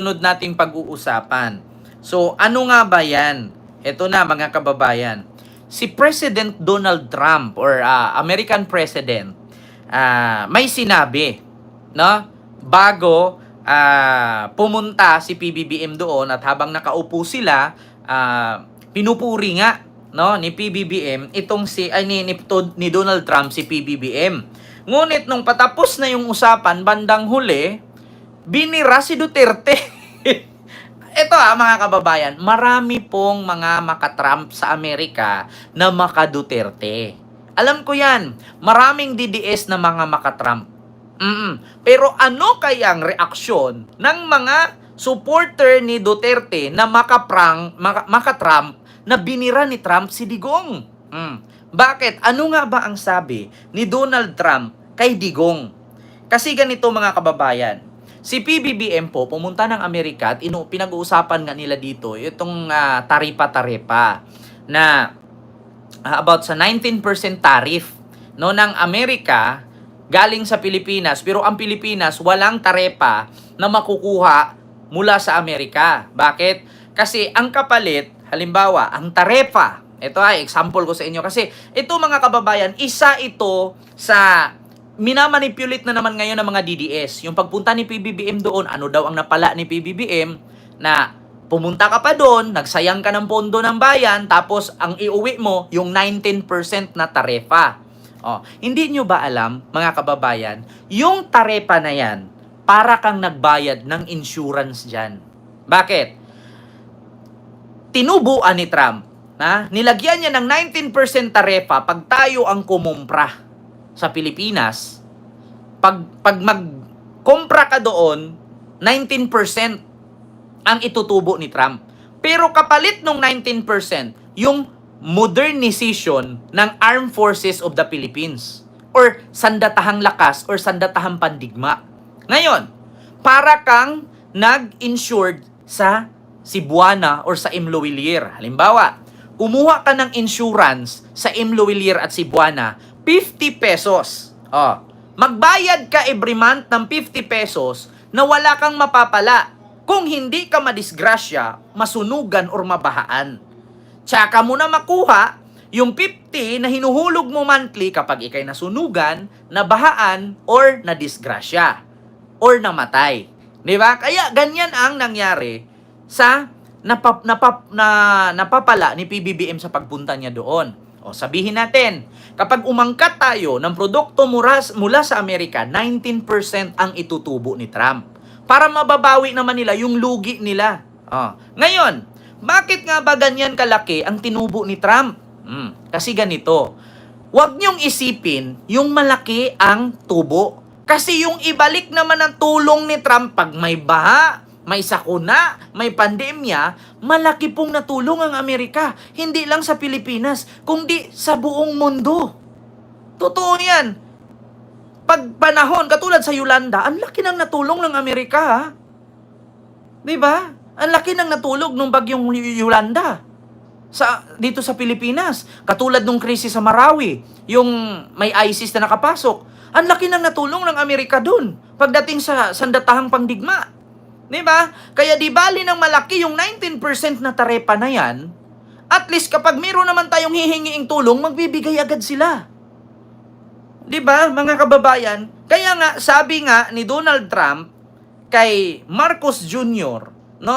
sunod nating pag-uusapan. So, ano nga ba yan? Ito na mga kababayan. Si President Donald Trump or American President, may sinabi, no? Bago pumunta si PBBM doon at habang nakaupo sila, pinupuri nga, no, ni PBBM itong ni Donald Trump si PBBM. Ngunit nung patapos na yung usapan bandang huli, binira si Duterte. Ito mga kababayan, marami pong mga maka-Trump sa Amerika na maka-Duterte. Alam ko yan, maraming DDS na mga maka-Trump. Pero ano kayang reaksyon ng mga supporter ni Duterte na maka-Trump na binira ni Trump si Digong? Bakit? Ano nga ba ang sabi ni Donald Trump kay Digong? Kasi ganito mga kababayan, si PBBM po pumunta ng Amerika at pinag-uusapan nga nila dito itong taripa-taripa na about sa 19% tariff no ng Amerika galing sa Pilipinas, pero ang Pilipinas walang tarepa na makukuha mula sa Amerika. Bakit? Kasi ang kapalit, halimbawa, ang tarepa, ito ay example ko sa inyo kasi ito mga kababayan, isa ito sa minamanipulate na naman ngayon ng mga DDS. Yung pagpunta ni PBBM doon, ano daw ang napala ni PBBM na pumunta ka pa doon, nagsayang ka ng pondo ng bayan, tapos ang iuwi mo yung 19% na tarepa. Hindi nyo ba alam, mga kababayan, yung tarepa na yan, para kang nagbayad ng insurance dyan. Bakit? Tinubuan ni Trump, nilagyan niya ng 19% tarepa pag tayo ang kumumpra sa Pilipinas. Pag magkumpra ka doon, 19% ang itutubo ni Trump. Pero kapalit ng 19%, yung modernization ng Armed Forces of the Philippines or sandatahang lakas or sandatahang pandigma. Ngayon, para kang nag-insured sa Cebuana or sa Imloilier. Halimbawa, kumuha ka ng insurance sa Imloilier at Cebuana, 50 pesos. Magbayad ka every month ng 50 pesos na wala kang mapapala kung hindi ka madisgrasya, masunugan or mabahaan. Tsaka mo na makuha yung 50 na hinuhulog mo monthly kapag ikay nasunugan, nabahaan, or nadisgrasya, or namatay. Di ba? Kaya ganyan ang nangyari sa napapala ni PBBM sa pagpunta niya doon. Sabihin natin, kapag umangkat tayo ng produkto mula sa Amerika, 19% ang itutubo ni Trump. Para mababawi naman nila yung lugi nila. Ngayon, bakit nga ba ganyan kalaki ang tinubo ni Trump? Kasi ganito, huwag niyong isipin yung malaki ang tubo. Kasi yung ibalik naman ang tulong ni Trump pag may baha, may sakuna, may pandemya, malaki pong natulong ang Amerika. Hindi lang sa Pilipinas, kundi sa buong mundo. Totoo yan. Pag panahon, katulad sa Yolanda, ang laki ng natulong ng Amerika. Diba? Ang laki ng natulog nung bagyong Yolanda dito sa Pilipinas. Katulad nung krisis sa Marawi, yung may ISIS na nakapasok. Ang laki ng natulong ng Amerika dun pagdating sa sandatahang pangdigma. Diba? Kaya di bali ng malaki yung 19% na tarepa na yan, at least kapag meron naman tayong hihingiing tulong, magbibigay agad sila. Diba, mga kababayan? Kaya nga, sabi nga ni Donald Trump kay Marcos Jr.,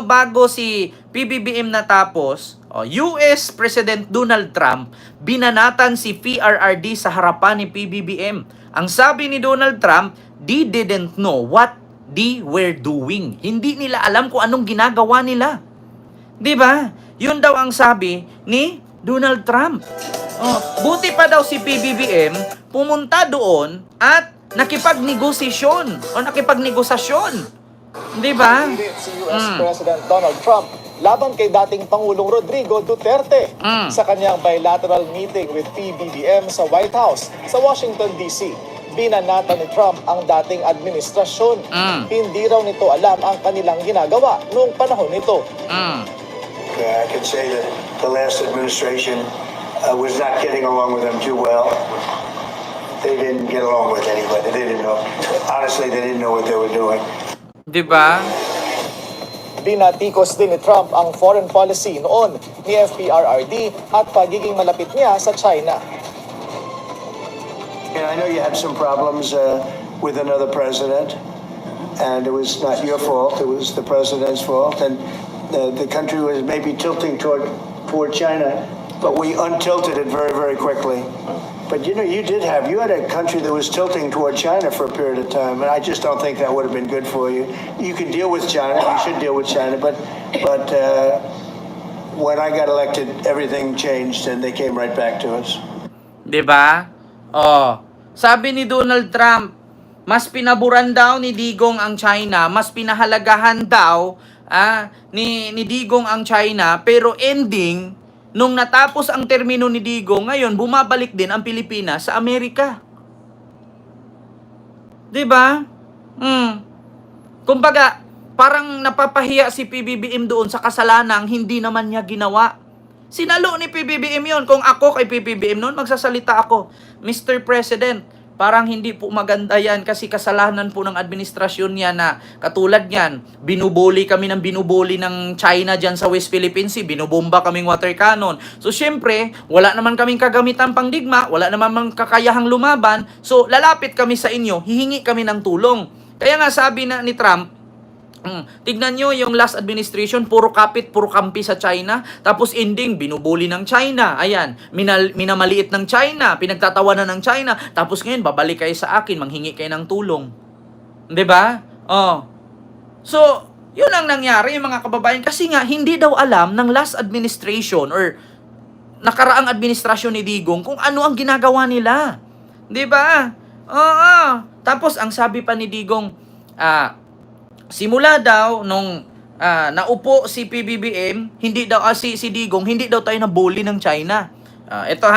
bago si PBBM natapos, US President Donald Trump, binanatan si PRRD sa harapan ni PBBM. Ang sabi ni Donald Trump, they didn't know what they were doing. Hindi nila alam kung anong ginagawa nila. Diba? Yun daw ang sabi ni Donald Trump. Buti pa daw si PBBM pumunta doon at nakipagnegosasyon. Di ba? Si US President Donald Trump laban kay dating Pangulong Rodrigo Duterte sa kanyang bilateral meeting with PBBM sa White House sa Washington, D.C. Binanatan ni Trump ang dating administrasyon. Hindi raw nito alam ang kanilang ginagawa noong panahon nito. I can say that the last administration was not getting along with them too well. They didn't get along with anybody. They didn't know. Honestly, they didn't know what they were doing. Diba? Binatikos din ni Trump ang foreign policy noon ni FPRRD at pagiging malapit niya sa China. And I know you had some problems with another president, and it was not your fault. It was the president's fault, and the country was maybe tilting toward China, but we untilted it very, very quickly. But you know, you had a country that was tilting toward China for a period of time, and I just don't think that would have been good for you. You can deal with China, you should deal with China, but when I got elected, everything changed, and they came right back to us. 'Di ba? Oh, sabi ni Donald Trump, mas pinaburan daw ni Digong ang China, mas pinahalagahan daw ni Digong ang China, pero ending nung natapos ang termino ni Digong, ngayon bumabalik din ang Pilipinas sa Amerika. 'Di ba? Kumbaga, parang napapahiya si PBBM doon sa kasalanang hindi naman niya ginawa. Sinalo ni PBBM yon. Kung ako kay PBBM noon, magsasalita ako, Mr. President, parang hindi po maganda yan kasi kasalanan po ng administrasyon niya na katulad niyan, binubuli kami ng China dyan sa West Philippine Sea, binubomba kaming water cannon. So syempre, wala naman kaming kagamitan pangdigma, wala naman kakayahang lumaban, so lalapit kami sa inyo, hihingi kami ng tulong. Kaya nga sabi na ni Trump, tignan nyo yung last administration, puro kapit, puro kampi sa China. Tapos ending, binubuli ng China. Ayan, minamaliit ng China, pinagtatawanan ng China. Tapos ngayon, babalik kayo sa akin, manghingi kayo ng tulong. 'Di ba? Oh. So, yun ang nangyari mga kababayan. Kasi nga, hindi daw alam ng last administration or nakaraang administrasyon ni Digong kung ano ang ginagawa nila. 'Di ba? Oo. Tapos, ang sabi pa ni Digong, simula daw nung naupo si PBBM, hindi daw si Digong, hindi daw tayo nabully ng China. Ito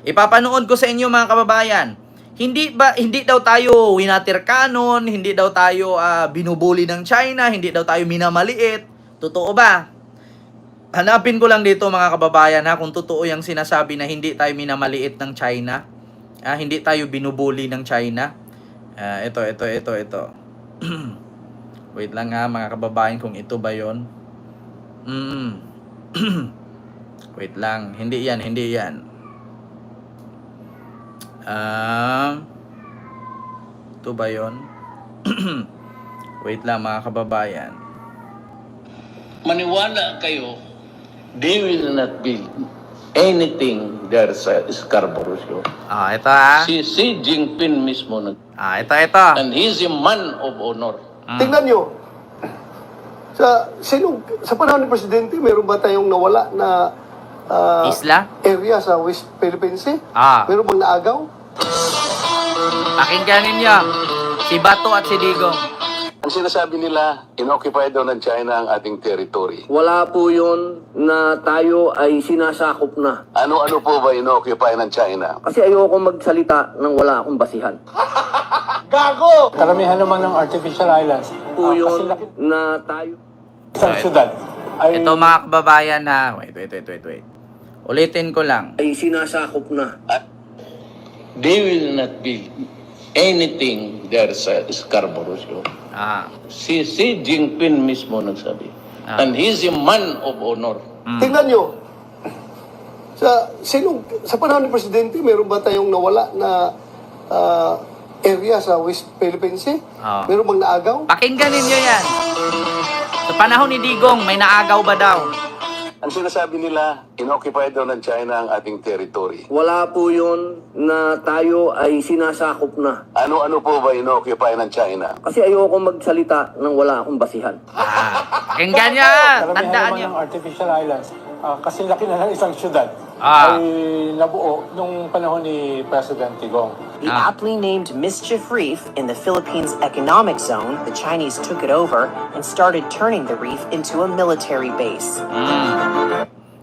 ipapanood ko sa inyo mga kababayan. Hindi daw tayo winatir cannon, hindi daw tayo binubully ng China, hindi daw tayo minamaliit. Totoo ba? Hanapin ko lang dito mga kababayan kung totoo yung sinasabi na hindi tayo minamaliit ng China. Hindi tayo binubully ng China. Ito. Wait lang mga kababayan kung ito ba yon. Wait lang. Hindi yan. Ito ba yon? Wait lang mga kababayan. Maniwala kayo, they will not build anything there sa Scarborough Show. Ito Si Xi Jinping mismo ito. and he's a man of honor. Tingnan nyo, sa panahon ni Presidente, meron ba tayong nawala na Isla? area sa West Philippine Sea? Meron bang naagaw? Pakinggan ninyo. Si Bato at si Digong. Ang sinasabi nila, inoccupy daw ng China ang ating territory. Wala po yun na tayo ay sinasakop na. Ano-ano po ba inoccupy ng China? Kasi ayoko magsalita nang wala akong basihan. Karamihan naman ng artificial islands. Po yun na tayo. Isang syudad ay Ito mga kababayan Wait. Ulitin ko lang. ay sinasakop na. They will not build anything there sa Scarborough Show. Si Xi Jinping mismo nagsabi. And he's a man of honor. Tingnan nyo, sa panahon ni Presidente, meron ba tayong nawala na area sa West Philippine Sea? Meron bang naagaw? Pakinggan ninyo yan. Sa panahon ni Digong, may naagaw ba daw? Ang sinasabi nila, inoccupy daw ng China ang ating territory. Wala po yun na tayo ay sinasakop na. Ano-ano po ba inoccupy ng China? Kasi ayoko magsalita nang wala akong basihan. Pakinggan nyo. karamihan Tandaan naman nyo. ng artificial islands. Kasi laki na ng isang syudad Ah. ay nabuo nung panahon ni President Digong. The aptly named Mischief Reef in the Philippines Economic Zone, the Chinese took it over and started turning the reef into a military base.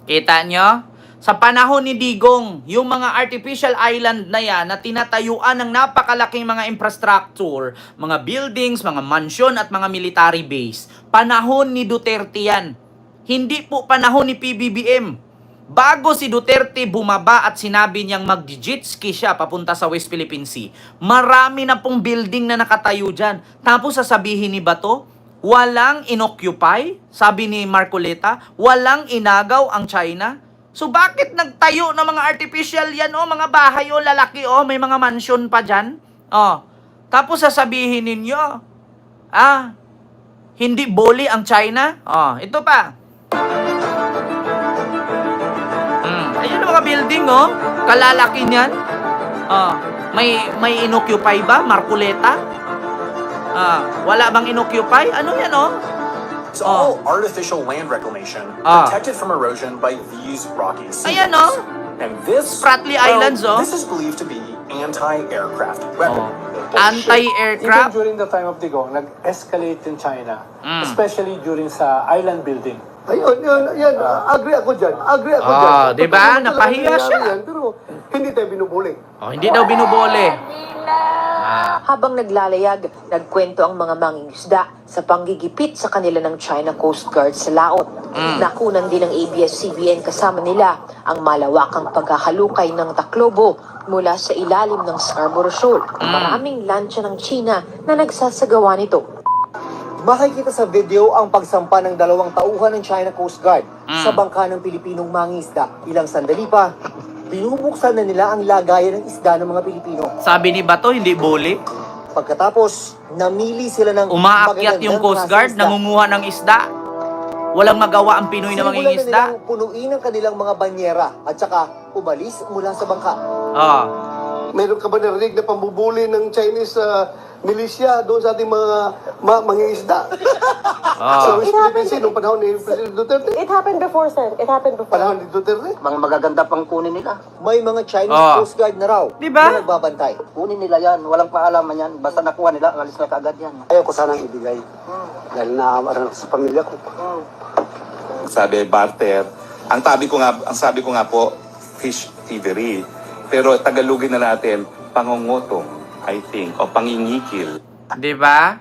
Kita nyo? Sa panahon ni Digong, yung mga artificial island na yan na tinatayuan ng napakalaking mga infrastructure, mga buildings, mga mansion at mga military base, panahon ni Duterte yan. Hindi po panahon ni PBBM. Bago si Duterte bumaba at sinabi niyang mag-jet ski siya papunta sa West Philippine Sea, marami na pong building na nakatayo dyan. Tapos sasabihin ni Bato, walang inoccupy, sabi ni Marcoleta, walang inagaw ang China. So bakit nagtayo ng mga artificial yan, mga bahay lalaki, may mga mansion pa dyan? Tapos sasabihin ninyo, hindi bully ang China? Ito pa. Ayan ang mga building, kalalaki niyan. May inoccupy ba, Marcoleta? Wala bang inoccupy? Ano yan, It's all artificial land reclamation, protected from erosion by these rocky Ayan, seabeds. And this, Spratly Islands, this is believed to be anti-aircraft weapon. Anti-aircraft? Even during the time of Digong, nag-escalate in China, especially during sa island building. Ayun, yan. Agree ako dyan. Diba? Totoo, Napahiya talaga siya. nangyari yan, pero hindi tayo binubuli. Hindi daw binubole. Habang naglalayag, nagkwento ang mga mangingisda sa panggigipit sa kanila ng China Coast Guard sa laot. Nakunan din ng ABS-CBN kasama nila ang malawakang paghahalukay ng taklobo mula sa ilalim ng Scarborough Shoal. Maraming lansya ng China na nagsasagawa nito. Makikita sa video ang pagsampa ng 2 tauhan ng China Coast Guard sa bangka ng Pilipinong mangingisda. Ilang sandali pa, binubuksan na nila ang lagayan ng isda ng mga Pilipino. Sabi ni Bato, hindi bully. Pagkatapos, namili sila ng Umaakyat yung Coast Guard, nangunguha ng isda. Walang magawa ang Pinoy na mangingisda. Sinimulan na nilang punuin ang kanilang mga banyera at saka umalis mula sa bangka. Meron ka ba narinig na pambubuli ng Chinese militia doon sa ating mga mangingisda? Sa West Philippines, nung panahon ni President Duterte? It happened before, sir. It happened before. Panahon ni Duterte? Mga magaganda pang kunin nila. May mga Chinese Coast Guard na raw Diba? na nagbabantay. Kunin nila yan. Walang paalaman yan. Basta nakuha nila, alis na kaagad yan. Ayaw ko sanang ibigay. Dahil naaaral sa pamilya ko. Sabi, barter. Ang sabi ko nga po, fish thievery. Pero Tagalogin na natin, pangungutong, I think, o pangingikil. Diba?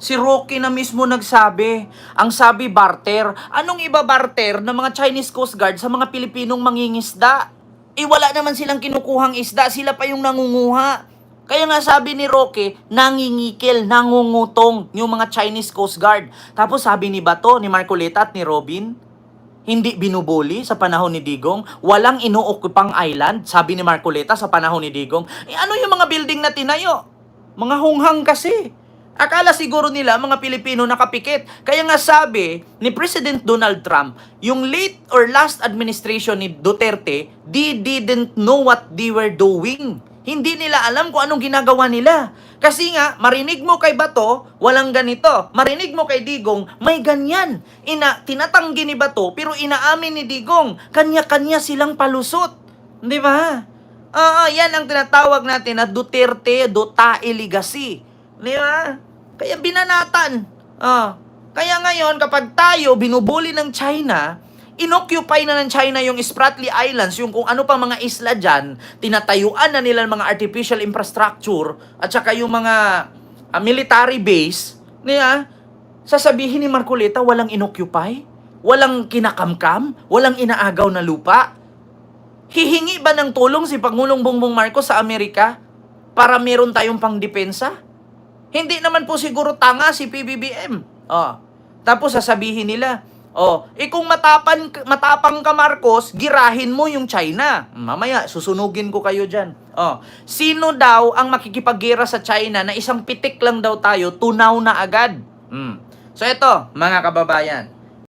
Si Rocky na mismo nagsabi. Ang sabi, barter. Anong iba barter ng mga Chinese Coast Guard sa mga Pilipinong mangingisda? Wala naman silang kinukuhang isda. Sila pa yung nangunguha. Kaya nga sabi ni Rocky, nangingikil, nangungutong yung mga Chinese Coast Guard. Tapos sabi ni Bato, ni Marcoleta at ni Robin, hindi binubuli sa panahon ni Digong, walang inuokupang island, sabi ni Marcoleta sa panahon ni Digong. Ano yung mga building na tinayo? Mga hunghang kasi. Akala siguro nila mga Pilipino nakapikit. Kaya nga sabi ni President Donald Trump, yung late or last administration ni Duterte, they didn't know what they were doing. Hindi nila alam kung anong ginagawa nila. Kasi nga, marinig mo kay Bato, walang ganito. Marinig mo kay Digong, may ganyan. Tinatanggi ni Bato, pero inaamin ni Digong, kanya-kanya silang palusot. Di ba? Yan ang tinatawag natin na Duterte-Dotae legacy. Di ba? Kaya binanatan. Kaya ngayon, kapag tayo binubuli ng China, inoccupy na ng China yung Spratly Islands, yung kung ano pa mga isla dyan, tinatayuan na nila mga artificial infrastructure, at saka yung mga military base, sasabihin ni Marcoleta, walang inoccupy, walang kinakamkam, walang inaagaw na lupa. Hihingi ba ng tulong si Pangulong Bongbong Marcos sa Amerika para meron tayong pangdepensa? Hindi naman po siguro tanga si PBBM. Tapos sasabihin nila, kung matapang ka Marcos, girahin mo yung China. Mamaya, susunugin ko kayo dyan. Sino daw ang makikipaggera sa China na isang pitik lang daw tayo, tunaw na agad? So ito, mga kababayan,